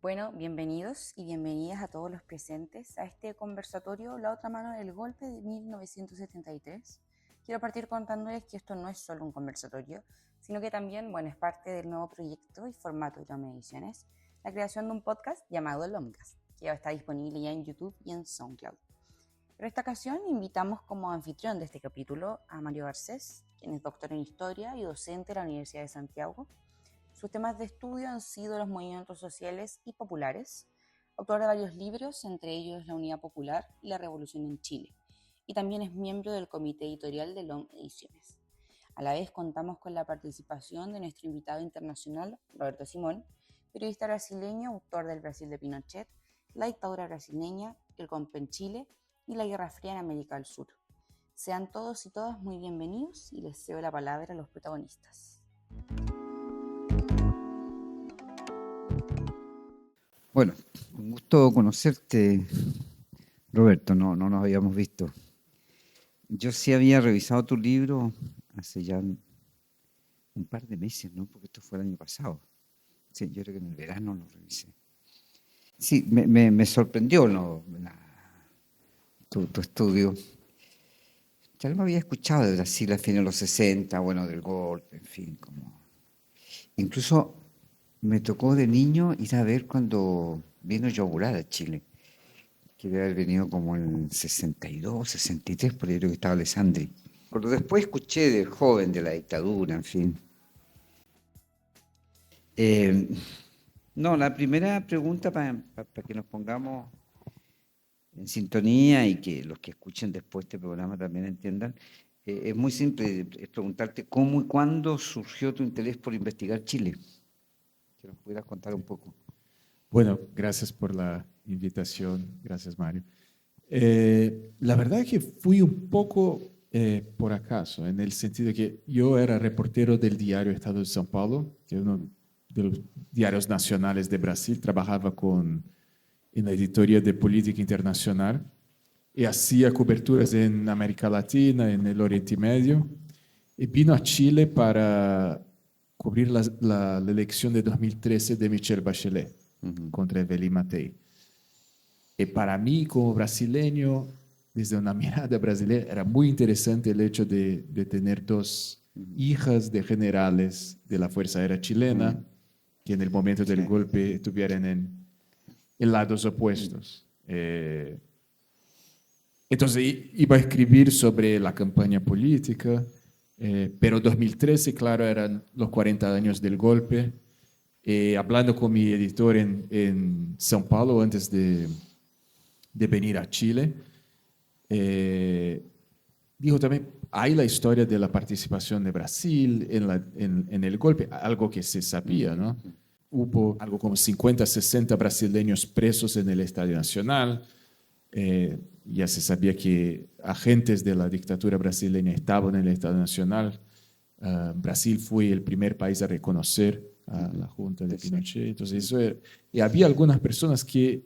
Bueno, bienvenidos y bienvenidas a todos los presentes a este conversatorio La otra mano del golpe de 1973. Quiero partir contándoles que esto no es solo un conversatorio, sino que también, es parte del nuevo proyecto y formato de Tome Ediciones, la creación de un podcast llamado El Omcast, que está disponible ya en YouTube y en SoundCloud. Pero esta ocasión invitamos como anfitrión de este capítulo a Mario Garcés, quien es doctor en Historia y docente de la Universidad de Santiago. Sus temas de estudio han sido los movimientos sociales y populares, autor de varios libros, entre ellos La Unidad Popular y La Revolución en Chile, y también es miembro del comité editorial de LOM Ediciones. A la vez contamos con la participación de nuestro invitado internacional, Roberto Simón, periodista brasileño, autor del Brasil de Pinochet, La dictadura brasileña, el golpe en Chile y la Guerra Fría en América del Sur. Sean todos y todas muy bienvenidos y les cedo la palabra a los protagonistas. Bueno, un gusto conocerte, Roberto, no nos habíamos visto. Yo sí había revisado tu libro hace ya un par de meses, ¿no? Porque esto fue el año pasado. Sí, yo creo que en el verano lo revisé. Sí, me sorprendió tu estudio. Ya lo había escuchado de Brasil a fines de los 60, del golpe, en fin, Incluso me tocó de niño ir a ver cuando vino Yogular a Chile, que debe haber venido como en 62, 63, por ahí creo que estaba Alessandri. Pero después escuché del joven, de la dictadura, en fin. La primera pregunta para que nos pongamos en sintonía y que los que escuchen después este programa también entiendan, es muy simple, es preguntarte cómo y cuándo surgió tu interés por investigar Chile. Que nos pudieras contar un poco. Bueno, gracias por la invitación. Gracias, Mario. La verdad es que fui un poco por acaso, en el sentido de que yo era reportero del diario Estado de São Paulo, que es uno de los diarios nacionales de Brasil. Trabajaba en la editoría de política internacional y hacía coberturas en América Latina, en el Oriente Medio. Y vino a Chile para cubrir la elección de 2013 de Michelle Bachelet contra Evelyn Matei. Y para mí, como brasileño, desde una mirada brasileña, era muy interesante el hecho de tener dos hijas de generales de la Fuerza Aérea chilena que en el momento del golpe estuvieran en lados opuestos. Entonces iba a escribir sobre la campaña política, pero 2013, claro, eran los 40 años del golpe. Hablando con mi editor en São Paulo antes de venir a Chile, dijo también, hay la historia de la participación de Brasil en el golpe, algo que se sabía, ¿no? Hubo algo como 50, 60 brasileños presos en el Estadio Nacional. Ya se sabía que agentes de la dictadura brasileña estaban en el Estado Nacional. Brasil fue el primer país a reconocer a la Junta de Pinochet. Entonces, y había algunas personas que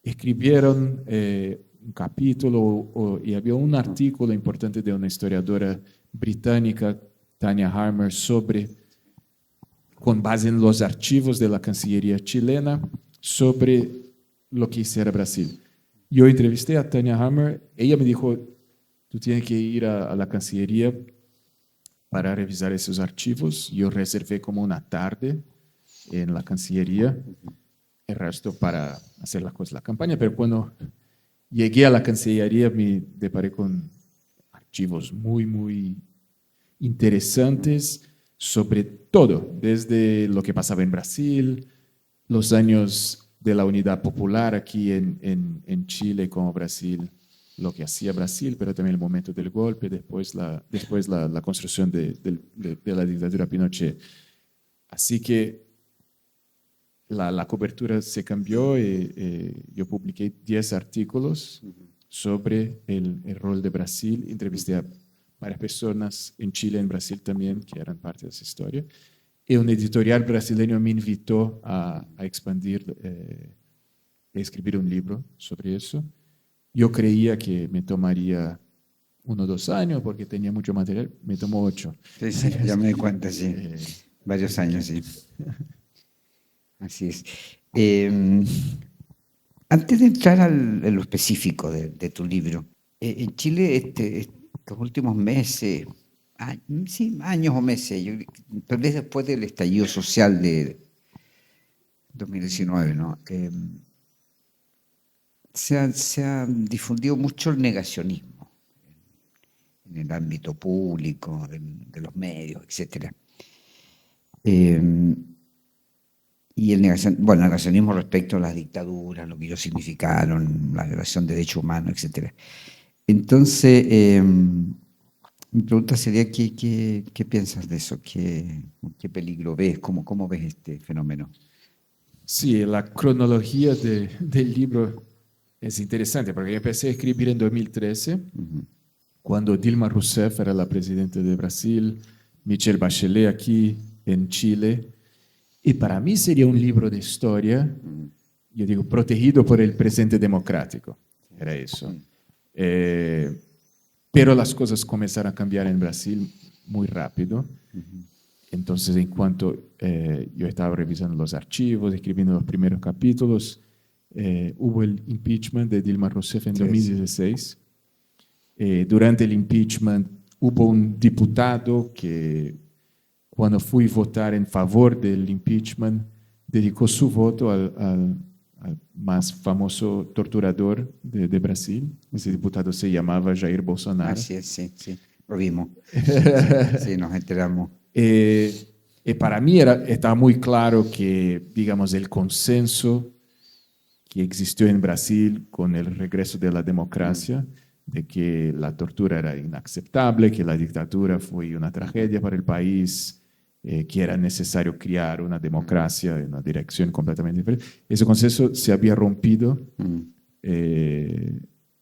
escribieron un capítulo y había un artículo importante de una historiadora británica, Tanya Harmer, con base en los archivos de la Cancillería chilena, sobre lo que hiciera Brasil. Yo entrevisté a Tanya Hammer, ella me dijo, tú tienes que ir a la Cancillería para revisar esos archivos. Yo reservé como una tarde en la Cancillería, el resto para hacer la campaña, pero cuando llegué a la Cancillería me deparé con archivos muy, muy interesantes sobre todo, desde lo que pasaba en Brasil, los años de la Unidad Popular aquí en Chile, como Brasil, lo que hacía Brasil, pero también el momento del golpe, después la construcción de la dictadura Pinochet. Así que la cobertura se cambió y yo publiqué 10 artículos sobre el rol de Brasil. Entrevisté a varias personas en Chile, en Brasil también, que eran parte de esa historia. Y un editorial brasileño me invitó a expandir, a escribir un libro sobre eso. Yo creía que me tomaría 1 o 2 años porque tenía mucho material, me tomó 8. Sí, ya me di cuenta, sí. Varios años, sí. Así es. Eh, Antes de entrar en lo específico de tu libro, en Chile estos últimos meses, sí, años o meses, tal vez después del estallido social de 2019, ¿no? Se ha difundido mucho el negacionismo en el ámbito público, de los medios, etcétera. Y el negacionismo respecto a las dictaduras, lo que ellos significaron, la violación de derechos humanos, etcétera. Entonces, mi pregunta sería, ¿qué piensas de eso? ¿Qué peligro ves? ¿Cómo ves este fenómeno? Sí, la cronología del libro es interesante porque yo empecé a escribir en 2013, Ujú, cuando Dilma Rousseff era la presidenta de Brasil, Michelle Bachelet aquí en Chile. Y para mí sería un libro de historia, ujú, yo digo, protegido por el presente democrático. Era eso. ujú, Eh, pero las cosas comenzaron a cambiar en Brasil muy rápido. ujú. Entonces, en cuanto yo estaba revisando los archivos, escribiendo los primeros capítulos, hubo el impeachment de Dilma Rousseff en Sí, sí. 2016. Durante el impeachment hubo un diputado que, cuando fui a votar en favor del impeachment, dedicó su voto al más famoso torturador de Brasil. Ese diputado se llamaba Jair Bolsonaro. Así es, sí, sí. Lo vimos. Sí, sí, nos enteramos. Para mí estaba muy claro que, digamos, el consenso que existió en Brasil con el regreso de la Mm, democracia, de que la tortura era inaceptable, que la dictadura fue una tragedia para el país, que era necesario crear una mm, democracia en una dirección completamente diferente. Ese consenso se había rompido mm,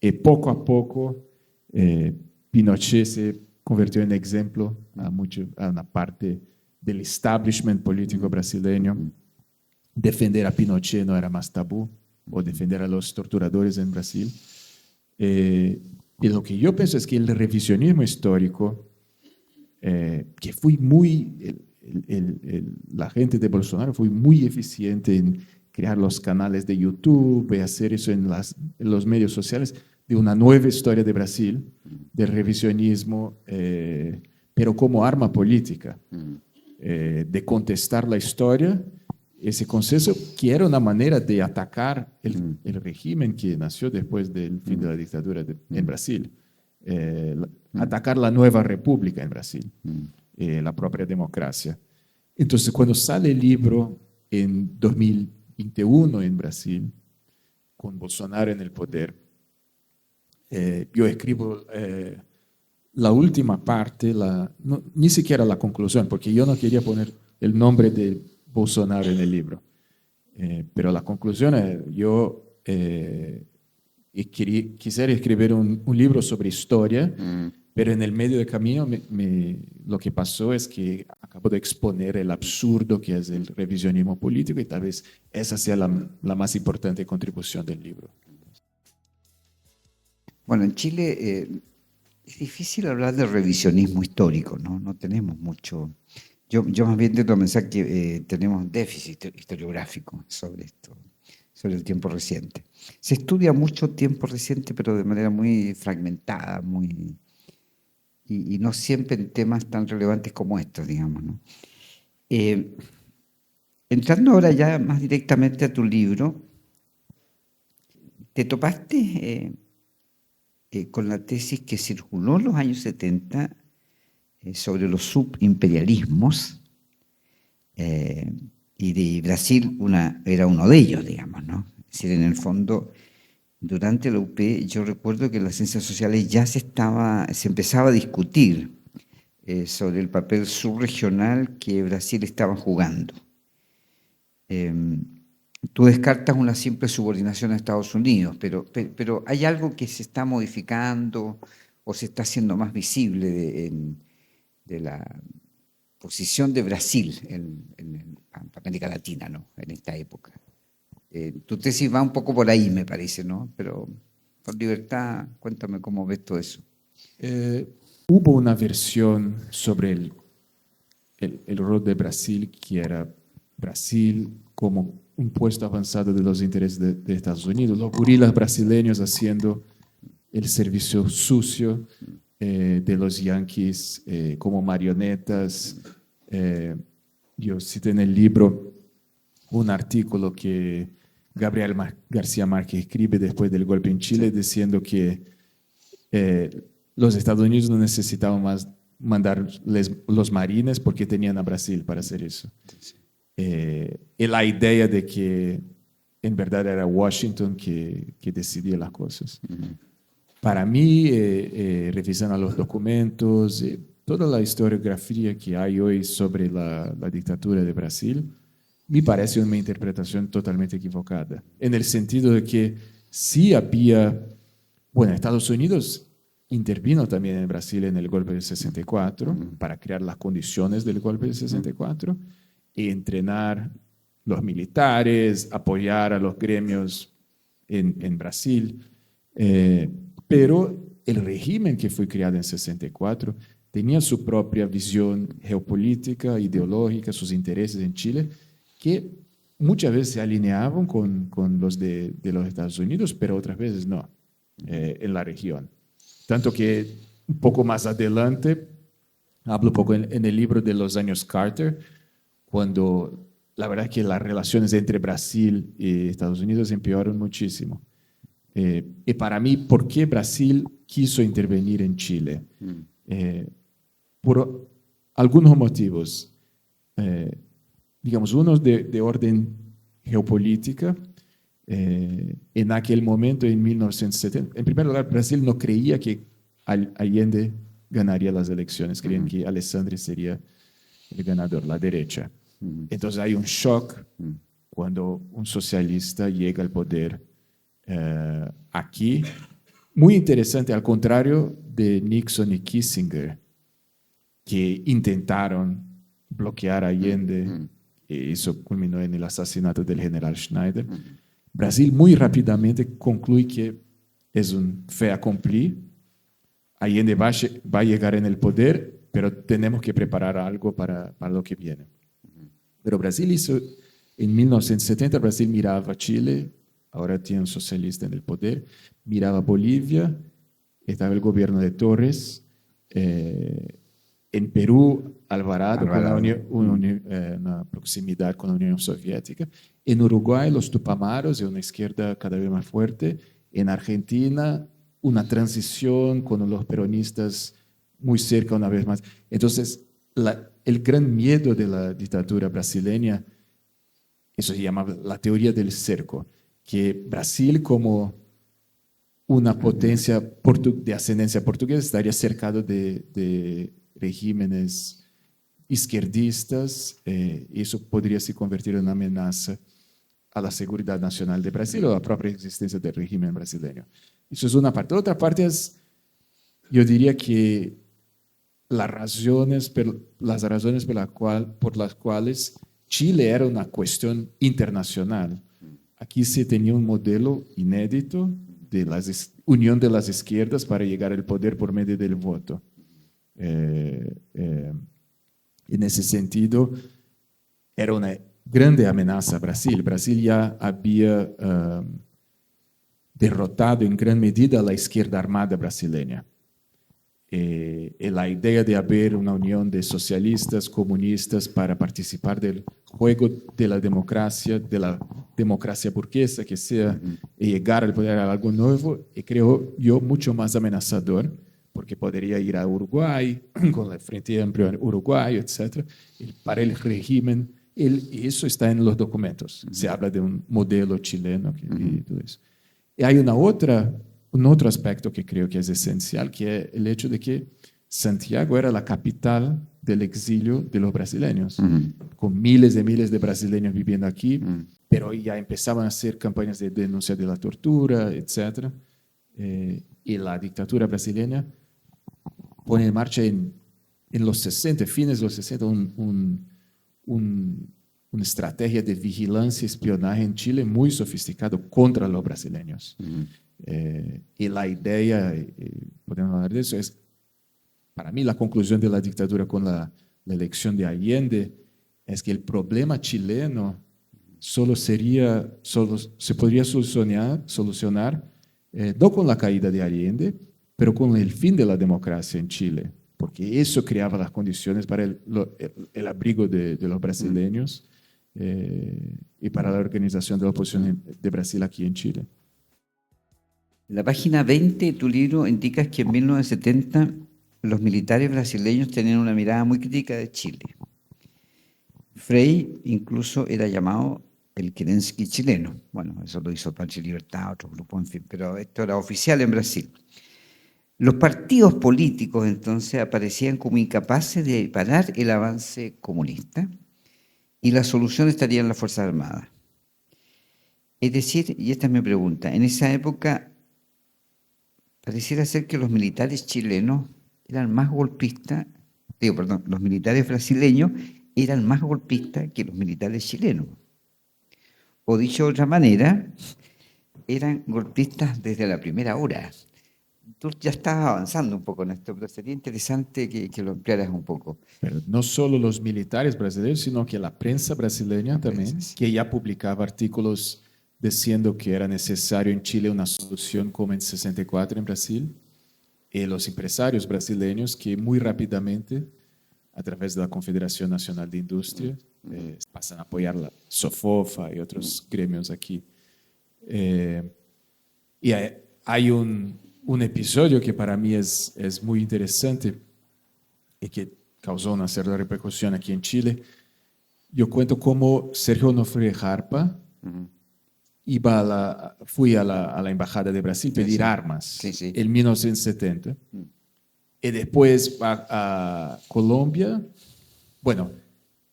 y poco a poco eh, Pinochet se convirtió en ejemplo a una parte del establishment político mm, brasileño. mm, Defender a Pinochet no era más tabú, o defender a los torturadores en Brasil. Y lo que yo pienso es que el revisionismo histórico, que fue la gente de Bolsonaro fue muy eficiente en crear los canales de YouTube y hacer eso en los medios sociales, de una nueva historia de Brasil, del revisionismo, pero como arma política, mm, de contestar la historia, ese consenso que era una manera de atacar mm, el régimen que nació después del fin de mm, la dictadura en mm, Brasil, mm, atacar la nueva república en Brasil, mm, la propia democracia. Entonces, cuando sale el libro en 2021 en Brasil, con Bolsonaro en el poder, yo escribo la última parte, ni siquiera la conclusión, porque yo no quería poner el nombre de Bolsonaro en el libro. Pero la conclusión es, yo quisiera escribir un libro sobre historia, mm. pero en el medio del camino lo que pasó es que acabo de exponer el absurdo que es el revisionismo político, y tal vez esa sea la más importante contribución del libro. Bueno, en Chile es difícil hablar de revisionismo histórico, ¿no? No tenemos mucho. Yo más bien tento pensar que tenemos un déficit historiográfico sobre esto, sobre el tiempo reciente. Se estudia mucho tiempo reciente, pero de manera muy fragmentada, y no siempre en temas tan relevantes como estos, digamos, ¿no? Eh, Entrando ahora ya más directamente a tu libro, ¿te topaste con la tesis que circuló en los años 70 sobre los subimperialismos? eh, y de Brasil era uno de ellos, digamos, ¿no? Es decir, en el fondo, durante la UP, yo recuerdo que en las ciencias sociales ya se empezaba a discutir sobre el papel subregional que Brasil estaba jugando. Em, Tú descartas una simple subordinación a Estados Unidos, pero ¿hay algo que se está modificando o se está haciendo más visible de la posición de Brasil en América Latina, ¿no? En esta época? Tu tesis va un poco por ahí, me parece, ¿no? Pero con libertad, cuéntame cómo ves todo eso. Hubo una versión sobre el rol de Brasil que era Brasil como un puesto avanzado de los intereses de Estados Unidos, los gorilas brasileños haciendo el servicio sucio de los yanquis como marionetas. Yo cité en el libro un artículo que Gabriel García Márquez escribe después del golpe en Chile, diciendo que los Estados Unidos no necesitaban más mandar los marines porque tenían a Brasil para hacer eso. Y la idea de que en verdad era Washington que decidía las cosas. Para mí, revisando los documentos, toda la historiografía que hay hoy sobre la dictadura de Brasil, me parece una interpretación totalmente equivocada, en el sentido de que sí había, bueno, Estados Unidos intervino también en Brasil en el golpe del 64 para crear las condiciones del golpe del 64 y entrenar los militares, apoyar a los gremios en Brasil. Pero el régimen que fue creado en 64 tenía su propia visión geopolítica, ideológica, sus intereses en Chile, que muchas veces se alineaban con los de los Estados Unidos, pero otras veces no, en la región. Tanto que un poco más adelante, hablo un poco en el libro de los años Carter, cuando la verdad es que las relaciones entre Brasil y Estados Unidos empeoraron muchísimo. Y para mí, ¿por qué Brasil quiso intervenir en Chile? Por algunos motivos. Digamos, unos de orden geopolítica. En aquel momento, en 1970, en primer lugar, Brasil no creía que Allende ganaría las elecciones, creían que Alessandri sería el ganador, la derecha. Entonces hay un shock cuando un socialista llega al poder aquí. Muy interesante, al contrario de Nixon y Kissinger, que intentaron bloquear a Allende, y eso culminó en el asesinato del general Schneider. Brasil muy rápidamente concluye que es un fait accompli. Allende va a llegar en el poder, pero tenemos que preparar algo para lo que viene. Pero Brasil hizo, en 1970, Brasil miraba a Chile, ahora tiene un socialista en el poder, miraba a Bolivia, estaba el gobierno de Torres, en Perú, Alvarado. Con una proximidad con la Unión Soviética. En Uruguay, los Tupamaros, una izquierda cada vez más fuerte. En Argentina, una transición con los peronistas muy cerca una vez más. Entonces, el gran miedo de la dictadura brasileña, eso se llama la teoría del cerco, que Brasil como una potencia de ascendencia portuguesa estaría cercado de regímenes izquierdistas, y eso podría se convertir en una amenaza a la seguridad nacional de Brasil o a la propia existencia del régimen brasileño. Eso es una parte. Otra parte es, yo diría que las razones por las cuales Chile era una cuestión internacional. Aquí se tenía un modelo inédito de la unión de las izquierdas para llegar al poder por medio del voto. En ese sentido, era una grande amenaza a Brasil. Brasil ya había derrotado en gran medida a la izquierda armada brasileña. La idea de haber una unión de socialistas, comunistas para participar del juego de la democracia burguesa, que sea, y llegar al poder a algo nuevo, y creo yo mucho más amenazador, porque podría ir a Uruguay, con el Frente Amplio Uruguayo, etc. Para el régimen, y eso está en los documentos. Se habla de un modelo chileno y todo eso. Y hay un otro aspecto que creo que es esencial, que es el hecho de que Santiago era la capital del exilio de los brasileños, con miles de brasileños viviendo aquí, pero ya empezaban a hacer campañas de denuncia de la tortura, etc. Y la dictadura brasileña pone en marcha en los 60, fines de los 60, una estrategia de vigilancia y espionaje en Chile muy sofisticado contra los brasileños. Y la idea, podemos hablar de eso, es, para mí, la conclusión de la dictadura con la elección de Allende es que el problema chileno solo se podría solucionar no con la caída de Allende, pero con el fin de la democracia en Chile, porque eso creaba las condiciones para el abrigo de los brasileños y para la organización de la oposición de Brasil aquí en Chile. En la página 20 de tu libro indicas que en 1970 los militares brasileños tenían una mirada muy crítica de Chile. Frei incluso era llamado el Kerensky chileno. Bueno, eso lo hizo Patria y Libertad, otro grupo, en fin, pero esto era oficial en Brasil. Los partidos políticos entonces aparecían como incapaces de parar el avance comunista y la solución estaría en las Fuerzas Armadas. Es decir, y esta es mi pregunta, en esa época pareciera ser que los militares chilenos eran más golpistas, los militares brasileños eran más golpistas que los militares chilenos. O dicho de otra manera, eran golpistas desde la primera hora. Tú ya estás avanzando un poco en esto, pero sería interesante que lo ampliaras un poco. Pero no solo los militares brasileños, sino que la prensa brasileña también, Sí. que ya publicaba artículos diciendo que era necesario en Chile una solución como en 64 en Brasil, y los empresarios brasileños que muy rápidamente, a través de la Confederación Nacional de Industria, pasan a apoyar la SOFOFA y otros gremios aquí. Y hay un episodio que para mí es muy interesante y que causó una cierta repercusión aquí en Chile. Yo cuento cómo Sergio Onofre Jarpa fui a la Embajada de Brasil a pedir armas en 1970. Y después va a Colombia. Bueno,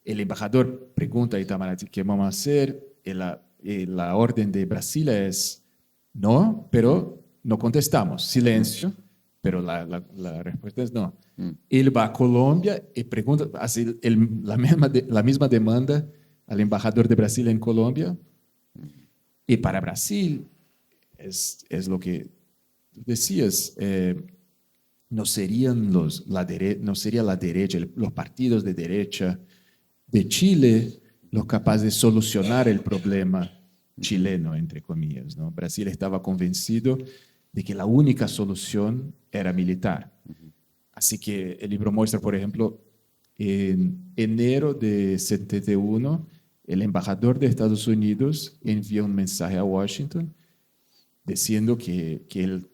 el embajador pregunta a Itamaraty qué vamos a hacer. Y la orden de Brasil es no, pero no contestamos. Silencio, pero la respuesta es no. Él va a Colombia y pregunta, hace la misma demanda al embajador de Brasil en Colombia. Y para Brasil, es lo que decías, no sería la derecha, los partidos de derecha de Chile los capaces de solucionar el problema chileno, entre comillas, ¿no? Brasil estaba convencido de que la única solución era militar. Así que el libro muestra, por ejemplo, en enero de 71, el embajador de Estados Unidos envió un mensaje a Washington diciendo que él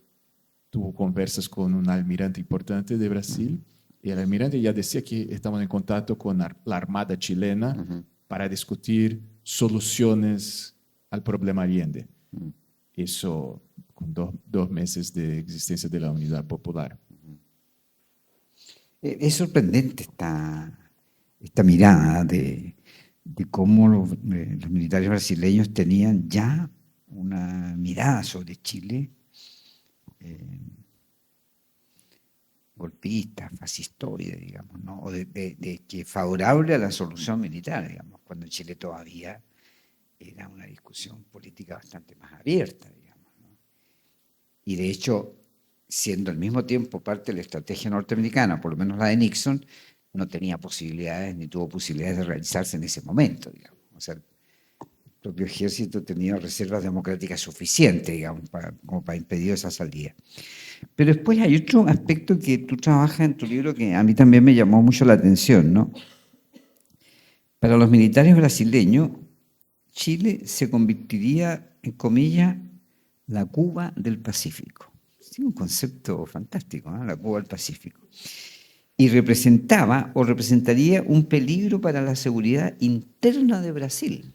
tuvo conversas con un almirante importante de Brasil y el almirante ya decía que estaban en contacto con la Armada chilena para discutir soluciones al problema Allende. Eso con dos meses de existencia de la Unidad Popular. Es sorprendente esta mirada de cómo los militares brasileños tenían ya una mirada sobre Chile golpista, fascistoide, digamos, ¿no? O de que favorable a la solución militar, digamos, cuando Chile todavía era una discusión política bastante más abierta, digamos, ¿no? Y de hecho, siendo al mismo tiempo parte de la estrategia norteamericana, por lo menos la de Nixon, no tenía posibilidades ni tuvo posibilidades de realizarse en ese momento, digamos. O sea, el propio ejército tenía reservas democráticas suficientes, digamos, como para impedir esa salida. Pero después hay otro aspecto que tú trabajas en tu libro que a mí también me llamó mucho la atención, ¿no? Para los militares brasileños, Chile se convertiría, en comillas, la Cuba del Pacífico. Es un concepto fantástico, ¿no? La Cuba del Pacífico. Y representaba o representaría un peligro para la seguridad interna de Brasil.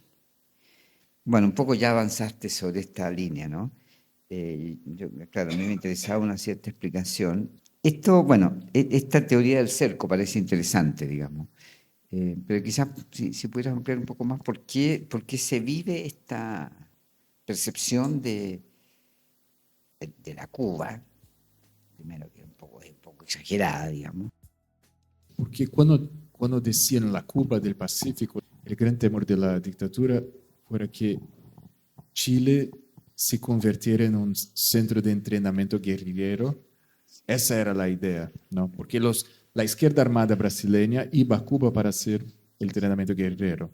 Bueno, un poco ya avanzaste sobre esta línea, ¿no? Claro, a mí me interesaba una cierta explicación. Esto, bueno, esta teoría del cerco parece interesante, digamos. Pero quizás si pudieras ampliar un poco más, ¿por qué se vive esta percepción de la Cuba? Primero que es un poco exagerada, digamos. Porque cuando decían la Cuba del Pacífico, el gran temor de la dictadura fuera que Chile se convirtiera en un centro de entrenamiento guerrillero. Esa era la idea, ¿no? Porque la izquierda armada brasileña iba a Cuba para hacer el entrenamiento guerrero.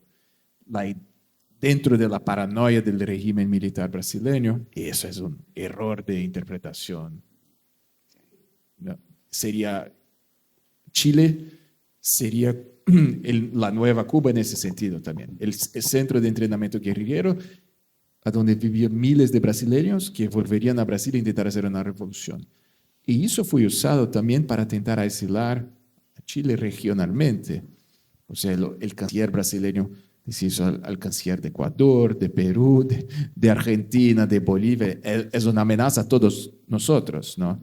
Dentro de la paranoia del régimen militar brasileño, eso es un error de interpretación. ¿No? Chile sería la nueva Cuba en ese sentido también. El centro de entrenamiento guerrillero, a donde vivían miles de brasileños que volverían a Brasil a intentar hacer una revolución. Y eso fue usado también para intentar aislar a Chile regionalmente. O sea, el canciller brasileño se hizo al canciller de Ecuador, de Perú, de Argentina, de Bolivia. Es una amenaza a todos nosotros, ¿no?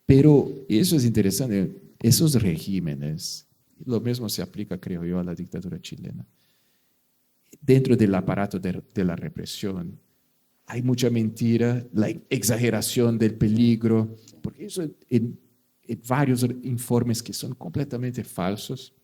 Pero eso es interesante, esos regímenes, lo mismo se aplica, creo yo, a la dictadura chilena. Dentro del aparato de la represión, hay mucha mentira, la exageración del peligro, porque eso en varios informes que son completamente falsos.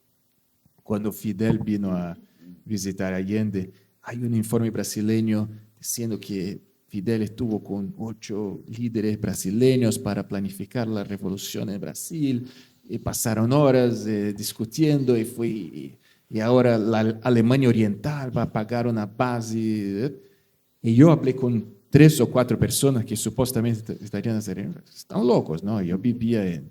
Cuando Fidel vino a visitar Allende, hay un informe brasileño diciendo que Fidel estuvo con 8 líderes brasileños para planificar la revolución en Brasil, y pasaron horas discutiendo y ahora la Alemania Oriental va a pagar una base. Y yo hablé con 3 o 4 personas que supuestamente estarían haciendo, están locos, ¿no? Yo vivía en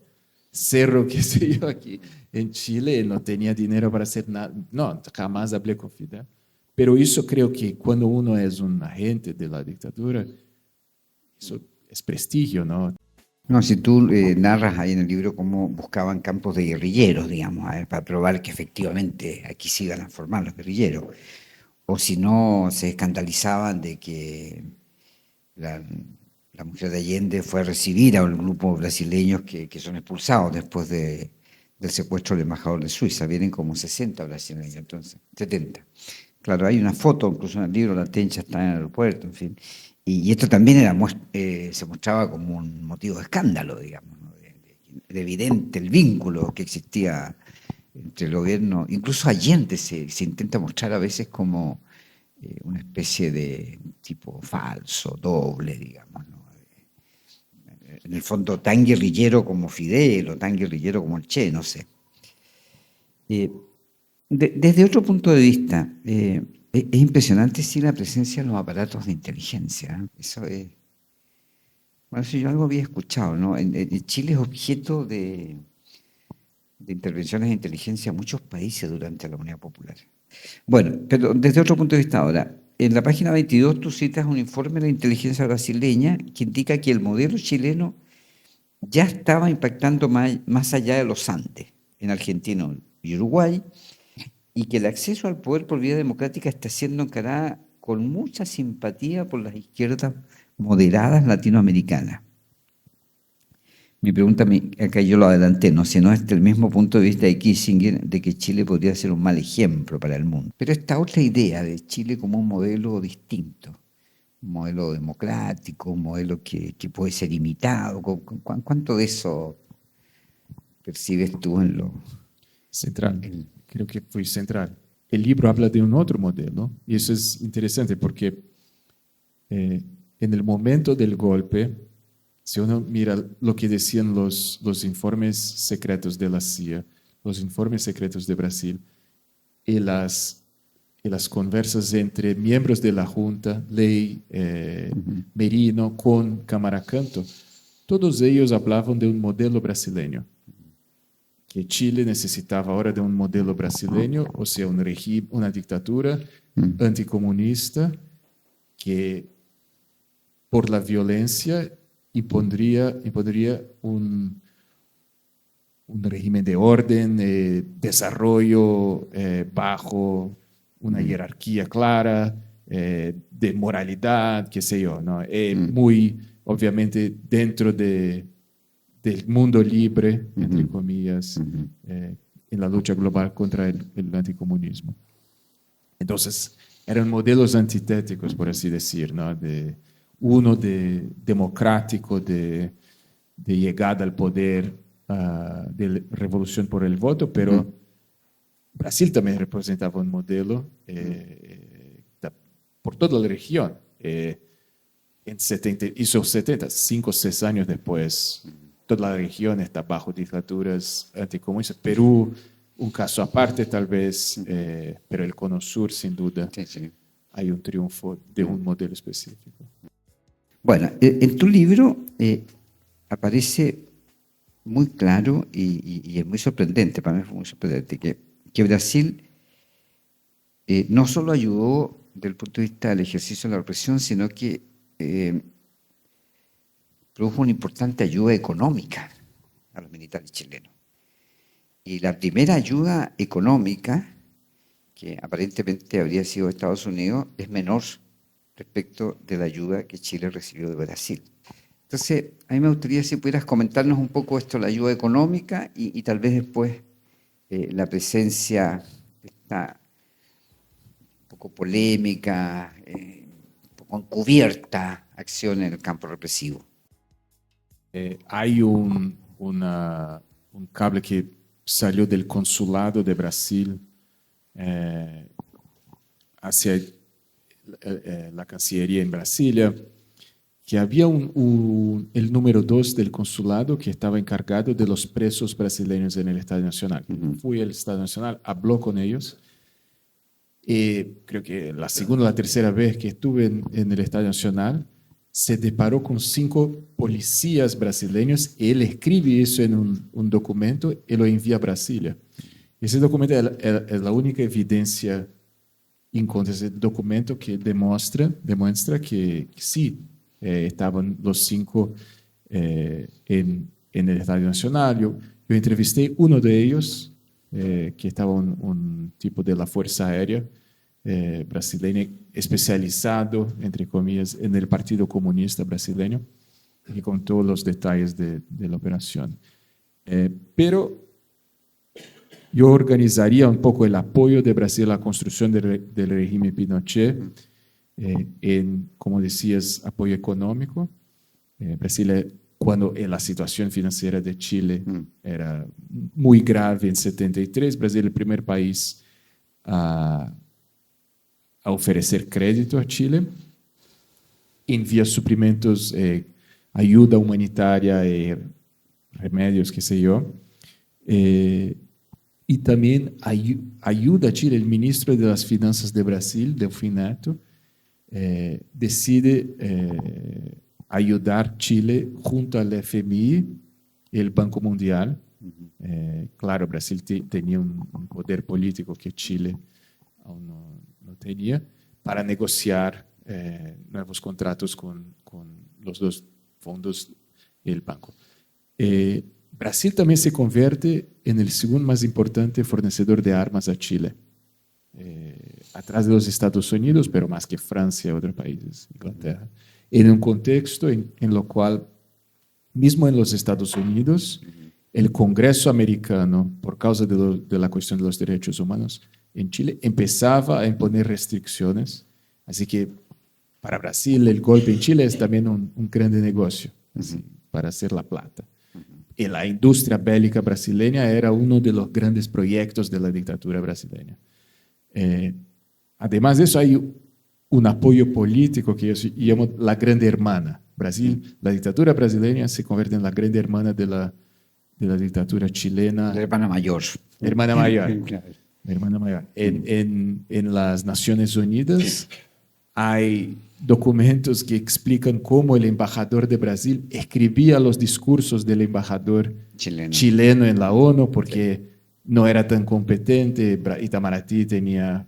Cerro, qué sé yo, aquí en Chile, no tenía dinero para hacer nada. No, jamás hablé con Fidel. Pero eso creo que cuando uno es un agente de la dictadura, eso es prestigio, ¿no? No, si tú narras ahí en el libro cómo buscaban campos de guerrilleros, digamos, para probar que efectivamente aquí se iban a formar los guerrilleros. O si no, se escandalizaban de que la mujer de Allende fue a recibir a un grupo de brasileños que son expulsados después del secuestro del embajador de Suiza. Vienen como 60 brasileños, entonces, 70. Claro, hay una foto, incluso en el libro, la Tencha está en el aeropuerto, en fin. Y esto también se mostraba como un motivo de escándalo, digamos, ¿no? de evidente el vínculo que existía entre el gobierno. Incluso Allende se intenta mostrar a veces como una especie de tipo falso, doble, digamos, ¿no? En el fondo tan guerrillero como Fidel o tan guerrillero como el Che, no sé. Desde otro punto de vista, es impresionante sí la presencia de los aparatos de inteligencia. Eso es. Bueno, eso yo algo había escuchado, ¿no? En Chile es objeto de intervenciones de inteligencia en muchos países durante la Unidad Popular. Bueno, pero desde otro punto de vista ahora, en la página 22 tú citas un informe de la inteligencia brasileña que indica que el modelo chileno ya estaba impactando más allá de los Andes, en Argentina y Uruguay, y que el acceso al poder por vía democrática está siendo encarada con mucha simpatía por las izquierdas moderadas latinoamericanas. Mi pregunta, acá yo lo adelanté, no sé, no es del mismo punto de vista de Kissinger, de que Chile podría ser un mal ejemplo para el mundo. Pero esta otra idea de Chile como un modelo distinto, un modelo democrático, un modelo que puede ser imitado, ¿cuánto de eso percibes tú en lo central? Creo que fue central. El libro habla de un otro modelo y eso es interesante porque en el momento del golpe, si uno mira lo que decían los informes secretos de la CIA, los informes secretos de Brasil y las conversas entre miembros de la Junta, Ley, Merino, con Cámara Canto, todos ellos hablaban de un modelo brasileño, que Chile necesitaba ahora de un modelo brasileño, o sea, una dictadura anticomunista que por la violencia impondría un régimen de orden, desarrollo bajo una jerarquía clara, de moralidad, qué sé yo, ¿no? Muy, obviamente, dentro del mundo libre, entre comillas, en la lucha global contra el anticomunismo. Entonces, eran modelos antitéticos, por así decir, ¿no? Uno democrático, de llegada al poder, de revolución por el voto, pero Brasil también representaba un modelo por toda la región. Hizo 5 o 6 años después, toda la región está bajo dictaduras anticomunistas. Perú, un caso aparte tal vez, pero el Cono Sur sin duda Sí, sí. hay un triunfo de un modelo específico. Bueno, en tu libro aparece muy claro y es muy sorprendente, para mí fue muy sorprendente, que Brasil no solo ayudó desde el punto de vista del ejercicio de la represión, sino que produjo una importante ayuda económica a los militares chilenos. Y la primera ayuda económica, que aparentemente habría sido de Estados Unidos, es menor respecto de la ayuda que Chile recibió de Brasil. Entonces, a mí me gustaría si pudieras comentarnos un poco esto, la ayuda económica y tal vez después la presencia, esta un poco polémica, un poco encubierta acción en el campo represivo. Hay un cable que salió del consulado de Brasil hacia la Cancillería en Brasilia, que había el número 2 del consulado que estaba encargado de los presos brasileños en el Estadio Nacional. Fui al Estadio Nacional, habló con ellos. Creo que la segunda o la tercera vez que estuve en el Estadio Nacional, se deparó con 5 policías brasileños. Él escribe eso en un documento y lo envía a Brasilia. Ese documento es la única evidencia encontra ese documento que demuestra que sí, estaban los 5 en el Estadio Nacional. Yo entrevisté uno de ellos, que estaba un tipo de la Fuerza Aérea brasileña, especializado, entre comillas, en el Partido Comunista Brasileño, y contó los detalles de la operación. Pero yo organizaría un poco el apoyo de Brasil a la construcción del régimen Pinochet, en, como decías, apoyo económico. Brasil, cuando la situación financiera de Chile era muy grave en 73, Brasil el primer país a ofrecer crédito a Chile, envía suprimentos, ayuda humanitaria, remedios, qué sé yo. Y también ayuda a Chile. El ministro de las Finanzas de Brasil, Delfim Neto, decide ayudar a Chile junto al FMI y el Banco Mundial. Claro, Brasil tenía un poder político que Chile aún no tenía, para negociar nuevos contratos con los 2 fondos y el banco. Brasil también se convierte en el segundo más importante fornecedor de armas a Chile, atrás de los Estados Unidos, pero más que Francia y otros países, Inglaterra, en un contexto en lo cual, mismo en los Estados Unidos, el Congreso americano, por causa de la cuestión de los derechos humanos en Chile, empezaba a imponer restricciones. Así que para Brasil el golpe en Chile es también un grande negocio, así, para hacer la plata. Y la industria bélica brasileña era uno de los grandes proyectos de la dictadura brasileña. Además de eso, hay un apoyo político que yo llamo la grande hermana. Brasil, la dictadura brasileña se convierte en la grande hermana de la dictadura chilena. La hermana mayor. Hermana mayor. Claro. Hermana mayor. En las Naciones Unidas hay documentos que explican cómo el embajador de Brasil escribía los discursos del embajador chileno en la ONU porque no era tan competente. Itamaraty tenía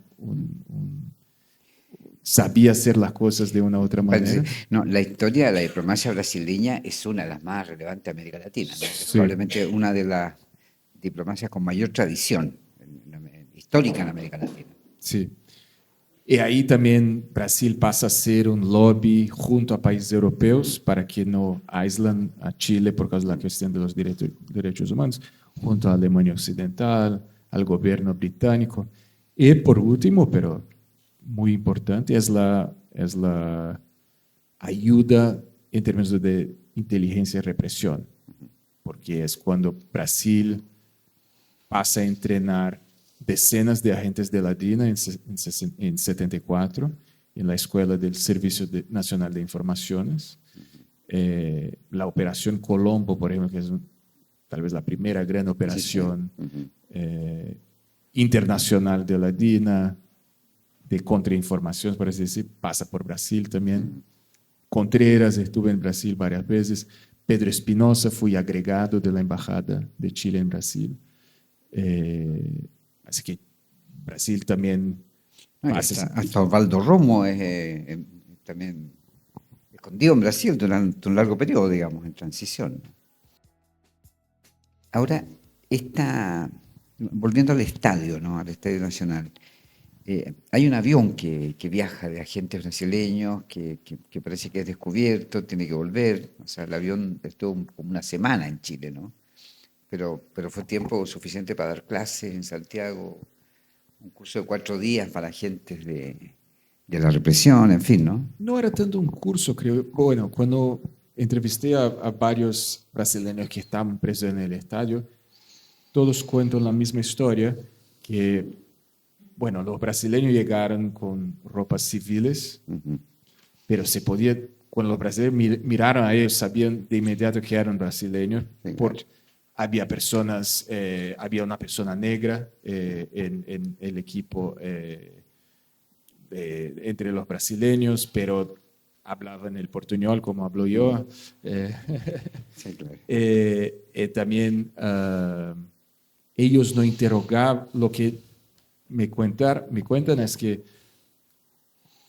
sabía hacer las cosas de una u otra manera. No, la historia de la diplomacia brasileña es una de las más relevantes de América Latina, ¿no? Es Sí. probablemente una de las diplomacias con mayor tradición histórica en América Latina. Sí. Y ahí también Brasil pasa a ser un lobby junto a países europeos para que no aíslan a Chile por causa de la cuestión de los derechos humanos, junto a Alemania Occidental, al gobierno británico. Y por último, pero muy importante, es la ayuda en términos de inteligencia y represión, porque es cuando Brasil pasa a entrenar decenas de agentes de la DINA en 74, en la Escuela del Servicio Nacional de Informaciones. La Operación Colombo, por ejemplo, que es tal vez la primera gran operación Ujú. internacional de la DINA, de contrainformación, por así decir, pasa por Brasil también. Contreras estuve en Brasil varias veces. Pedro Espinosa fui agregado de la Embajada de Chile en Brasil. Así que Brasil también No, y pasa. hasta Osvaldo Romo es también escondido en Brasil durante un largo periodo, digamos, en transición. Ahora, volviendo al estadio, ¿no? Al Estadio Nacional, hay un avión que viaja de agentes brasileños, que parece que es descubierto, tiene que volver. O sea, el avión estuvo como una semana en Chile, ¿no? Pero fue tiempo suficiente para dar clases en Santiago, un curso de 4 días para agentes de la represión, en fin, ¿no? No era tanto un curso, creo. Bueno, cuando entrevisté a varios brasileños que estaban presos en el estadio, todos cuentan la misma historia, que, bueno, los brasileños llegaron con ropas civiles, pero se podía, cuando los brasileños miraron a ellos, sabían de inmediato que eran brasileños, Sí, porque había personas, había una persona negra en el equipo entre los brasileños, pero hablaban el portuñol como hablo yo. sí, claro. También ellos no interrogaban, lo que me cuentan es que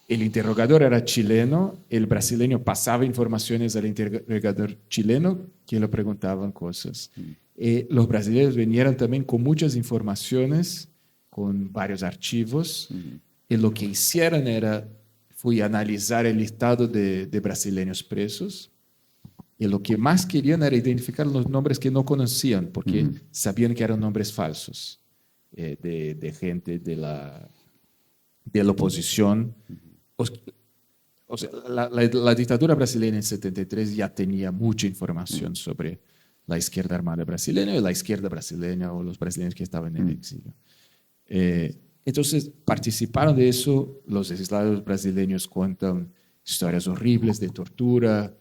el interrogador era chileno, el brasileño pasaba informaciones al interrogador chileno que le preguntaban cosas. Los brasileños venían también con muchas informaciones, con varios archivos, y lo que hicieron fue analizar el listado de brasileños presos, y lo que más querían era identificar los nombres que no conocían, porque sabían que eran nombres falsos de gente de la oposición. O sea, la dictadura brasileña en 73 ya tenía mucha información sobre la izquierda armada brasileña y la izquierda brasileña o los brasileños que estaban en el exilio. Entonces, participaron de eso. Los legisladores brasileños cuentan historias horribles de tortura,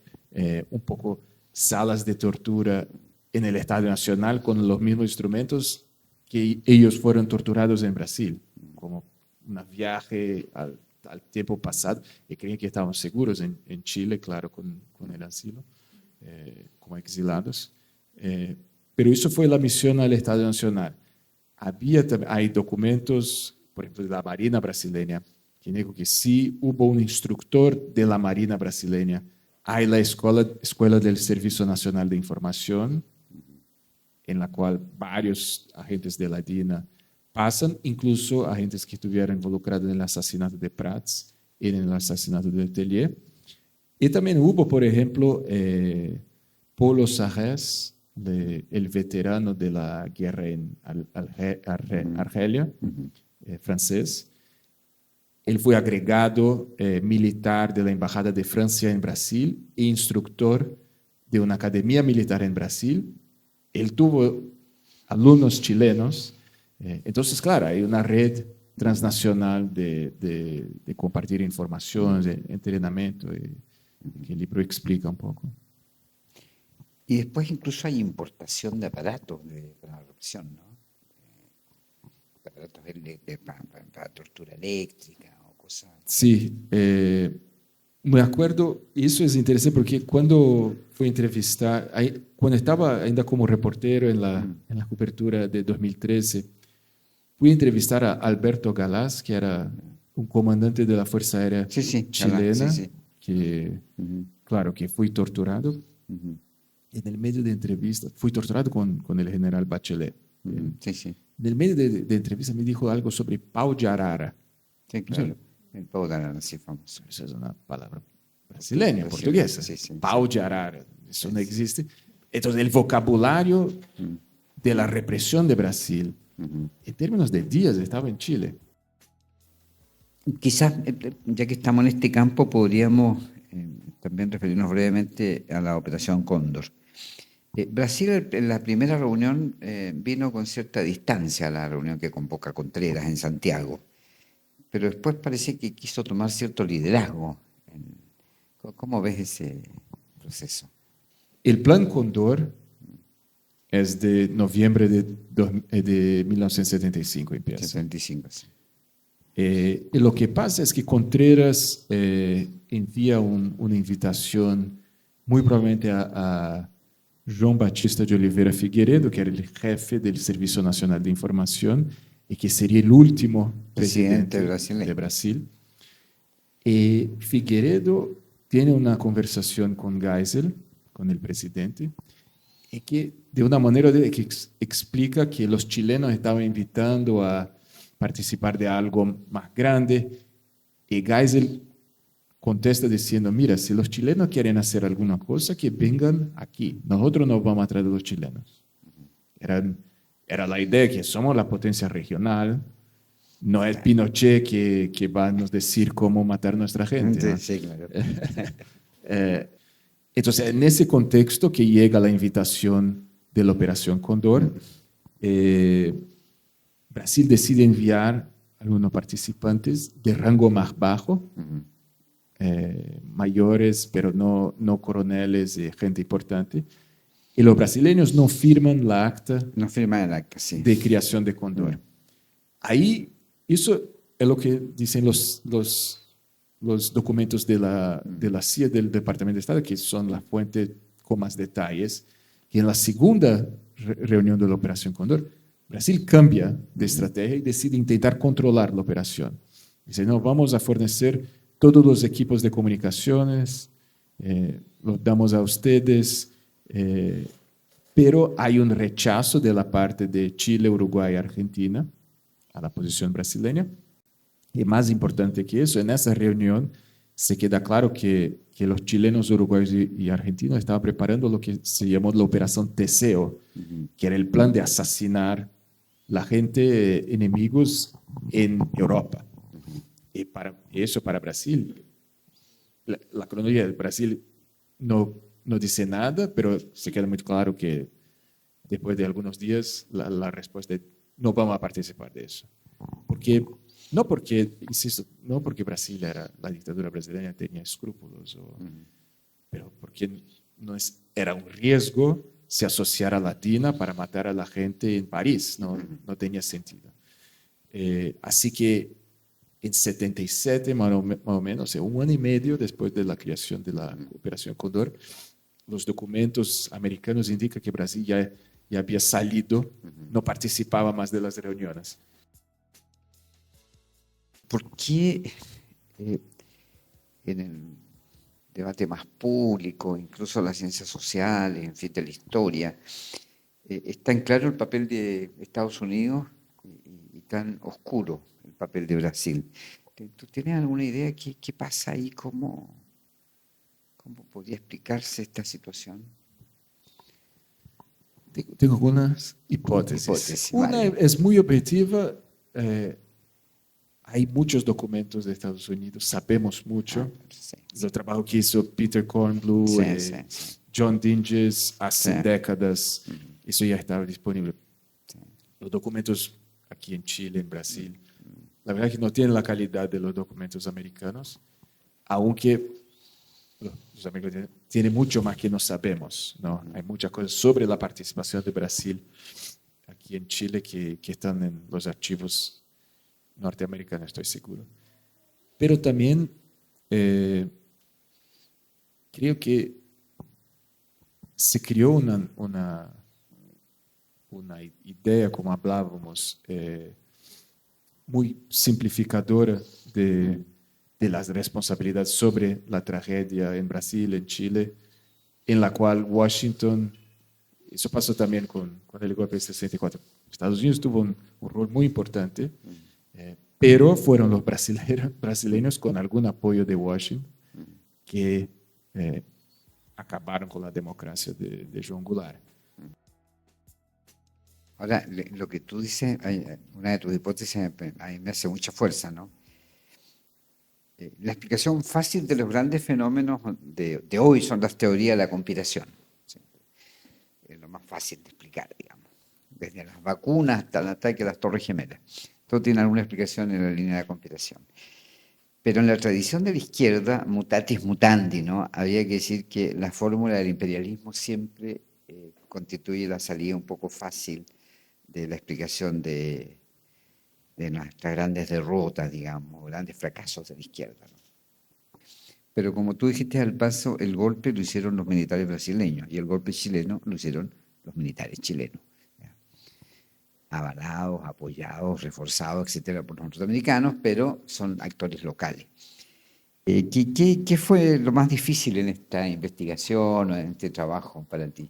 un poco salas de tortura en el Estadio Nacional con los mismos instrumentos que ellos fueron torturados en Brasil, como un viaje al tiempo pasado, y creían que estaban seguros en Chile, claro, con el asilo, como exilados. Pero eso fue la misión al Estadio Nacional. Hay documentos, por ejemplo, de la Marina brasileña, que dijo que sí hubo un instructor de la Marina brasileña. Hay la Escuela del Servicio Nacional de Información, en la cual varios agentes de la DINA pasan, incluso agentes que estuvieron involucrados en el asesinato de Prats y en el asesinato de Letelier. Y también hubo, por ejemplo, Paulo Sarrés, el veterano de la guerra en Argelia, francés. Él fue agregado militar de la Embajada de Francia en Brasil e instructor de una academia militar en Brasil. Él tuvo alumnos chilenos. Entonces, claro, hay una red transnacional de compartir información, de entrenamiento, que el libro explica un poco. Y después incluso hay importación de aparatos para la represión, ¿no? Aparatos para tortura eléctrica o cosas. Sí, me acuerdo, y eso es interesante porque cuando fui a entrevistar, cuando estaba ainda como reportero en la cobertura de 2013, fui a entrevistar a Alberto Galás, que era un comandante de la Fuerza Aérea chilena, que, claro, que fue torturado. En el medio de entrevista, fui torturado con el general Bachelet. En el medio de entrevista me dijo algo sobre pau de arara. Sí, claro. El pau de arara, sí, famoso. Esa es una palabra brasileña, portuguesa. Pau de arara, eso no existe. Entonces, el vocabulario de la represión de Brasil, en términos de días, estaba en Chile. Quizás, ya que estamos en este campo, podríamos también referirnos brevemente a la Operación Cóndor. Brasil, en la primera reunión, vino con cierta distancia a la reunión que convoca Contreras en Santiago, pero después parece que quiso tomar cierto liderazgo. ¿Cómo ves ese proceso? El Plan Cóndor es de noviembre de 1975, empieza. 75, sí. Y lo que pasa es que Contreras envía una invitación muy probablemente a João Batista de Oliveira Figueiredo, que era el jefe del Servicio Nacional de Información y que sería el último presidente de Brasil. Y Figueiredo tiene una conversación con Geisel, con el presidente, y que de una manera que explica que los chilenos estaban invitando a participar de algo más grande, y Geisel contesta diciendo, mira, si los chilenos quieren hacer alguna cosa, que vengan aquí, nosotros no vamos a traer a los chilenos. Era la idea que somos la potencia regional, no es Pinochet que va a nos decir cómo matar a nuestra gente, ¿no? Sí, claro. Entonces, en ese contexto que llega la invitación de la Operación Cóndor, Brasil decide enviar a algunos participantes de rango más bajo, mayores, pero no coroneles y gente importante. Y los brasileños no firman la acta, sí, de creación de Cóndor. Ahí, eso es lo que dicen los documentos de la CIA, del Departamento de Estado, que son la fuente con más detalles. Y en la segunda reunión de la Operación Cóndor, Brasil cambia de estrategia y decide intentar controlar la operación. Dice, no, vamos a fornecer todos los equipos de comunicaciones, los damos a ustedes, pero hay un rechazo de la parte de Chile, Uruguay y Argentina a la posición brasileña. Y más importante que eso, en esa reunión se queda claro que los chilenos, uruguayos y argentinos estaban preparando lo que se llamó la Operación Teseo, que era el plan de asesinar la gente, enemigos en Europa. Y para Brasil, la cronología de Brasil no dice nada, pero se queda muy claro que después de algunos días la respuesta es no vamos a participar de eso. No porque Brasil la dictadura brasileña tenía escrúpulos, pero porque era un riesgo se asociara a Latina para matar a la gente en París, no tenía sentido. Así que en 77, más o menos, un año y medio después de la creación de la Operación Cóndor, los documentos americanos indican que Brasil ya había salido, no participaba más de las reuniones. ¿Por qué en el debate más público, incluso las ciencias sociales, en fin, de la historia, es tan claro el papel de Estados Unidos y tan oscuro el papel de Brasil? ¿Tú tienes alguna idea de qué pasa ahí? ¿Cómo podría explicarse esta situación? Tengo algunas hipótesis. Una vale. es muy objetiva. Hay muchos documentos de Estados Unidos, sabemos mucho. Sí. El trabajo que hizo Peter Kornblue, Sí. John Dinges, hace décadas, eso ya estaba disponible. Sí. Los documentos aquí en Chile, en Brasil, la verdad es que no tienen la calidad de los documentos americanos, aunque los americanos tienen mucho más que no sabemos, ¿no? Hay muchas cosas sobre la participación de Brasil aquí en Chile que están en los archivos norteamericanos, estoy seguro. Pero también creo que se creó una idea, como hablábamos, muy simplificadora de las responsabilidades sobre la tragedia en Brasil, en Chile, en la cual Washington, eso pasó también con el golpe de 64. Estados Unidos tuvo un rol muy importante, pero fueron los brasileños con algún apoyo de Washington que acabaron con la democracia de João Goulart. Ahora, lo que tú dices, una de tus hipótesis a mí me hace mucha fuerza, ¿no? La explicación fácil de los grandes fenómenos de hoy son las teorías de la conspiración. ¿Sí? Es lo más fácil de explicar, digamos. Desde las vacunas hasta el ataque a las Torres Gemelas. Todo tiene alguna explicación en la línea de la conspiración. Pero en la tradición de la izquierda, mutatis mutandi, ¿no? Había que decir que la fórmula del imperialismo siempre constituye la salida un poco fácil de la explicación de nuestras grandes derrotas, digamos, grandes fracasos de la izquierda, ¿no? Pero como tú dijiste al paso, el golpe lo hicieron los militares brasileños y el golpe chileno lo hicieron los militares chilenos, ¿ya? Avalados, apoyados, reforzados, etcétera, por los norteamericanos, pero son actores locales. ¿Qué fue lo más difícil en esta investigación o en este trabajo para ti?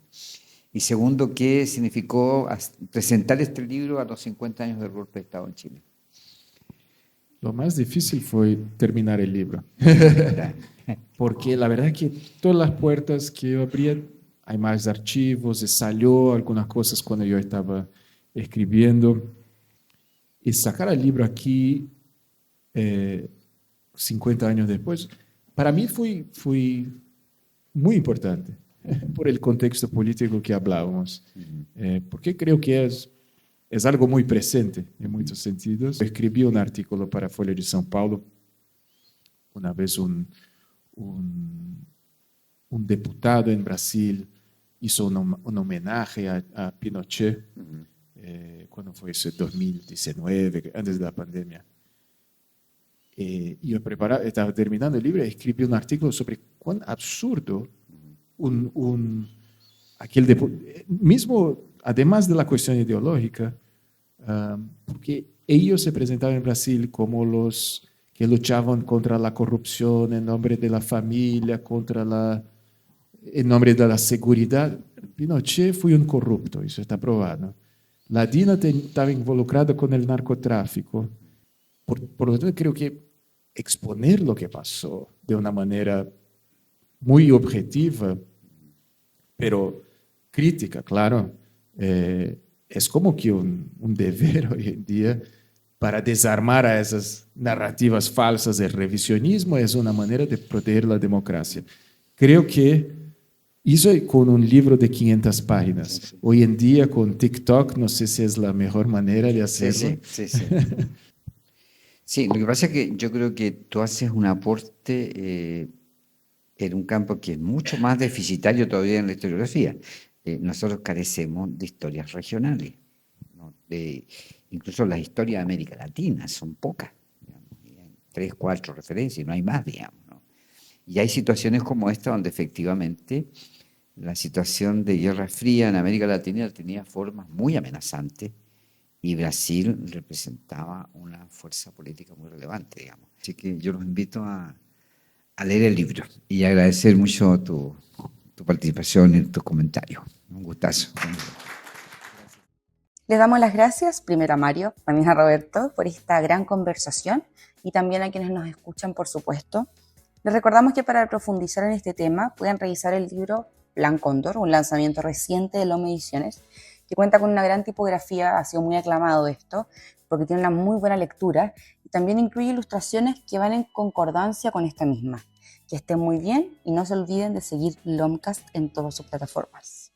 Y segundo, ¿qué significó presentar este libro a los 50 años del golpe de Estado en Chile? Lo más difícil fue terminar el libro. Porque la verdad es que todas las puertas que yo abría, hay más archivos, y salió algunas cosas cuando yo estaba escribiendo. Y sacar el libro aquí, 50 años después, para mí fue muy importante por el contexto político que hablábamos. Porque creo que es algo muy presente en muchos sentidos. Escribí un artículo para Folha de São Paulo. Una vez un diputado en Brasil hizo un homenaje a Pinochet, cuando fue eso, 2019, antes de la pandemia. Y yo estaba terminando el libro y escribí un artículo sobre cuán absurdo mismo, además de la cuestión ideológica, porque ellos se presentaban en Brasil como los que luchaban contra la corrupción en nombre de la familia, en nombre de la seguridad. Pinochet fue un corrupto, eso está probado. La DINA estaba involucrada con el narcotráfico. Por lo tanto, creo que exponer lo que pasó de una manera muy objetiva, pero crítica, claro, es como que un deber hoy en día para desarmar a esas narrativas falsas del revisionismo. Es una manera de proteger la democracia. Creo que hizo con un libro de 500 páginas. Hoy en día con TikTok no sé si es la mejor manera de hacerlo. Sí. Sí, lo que pasa es que yo creo que tú haces un aporte en un campo que es mucho más deficitario todavía en la historiografía. Nosotros carecemos de historias regionales, ¿no? Incluso las historias de América Latina son pocas, digamos, hay 3, 4 referencias y no hay más, digamos, ¿no? Y hay situaciones como esta donde efectivamente la situación de Guerra Fría en América Latina tenía formas muy amenazantes y Brasil representaba una fuerza política muy relevante, digamos. Así que yo los invito a leer el libro y agradecer mucho tu participación y tus comentarios. Un gustazo. Les damos las gracias primero a Mario, también a Roberto, por esta gran conversación y también a quienes nos escuchan, por supuesto. Les recordamos que para profundizar en este tema pueden revisar el libro Plan Cóndor, un lanzamiento reciente de Loma Ediciones, que cuenta con una gran tipografía, ha sido muy aclamado esto, porque tiene una muy buena lectura y también incluye ilustraciones que van en concordancia con esta misma. Que estén muy bien y no se olviden de seguir Lomcast en todas sus plataformas.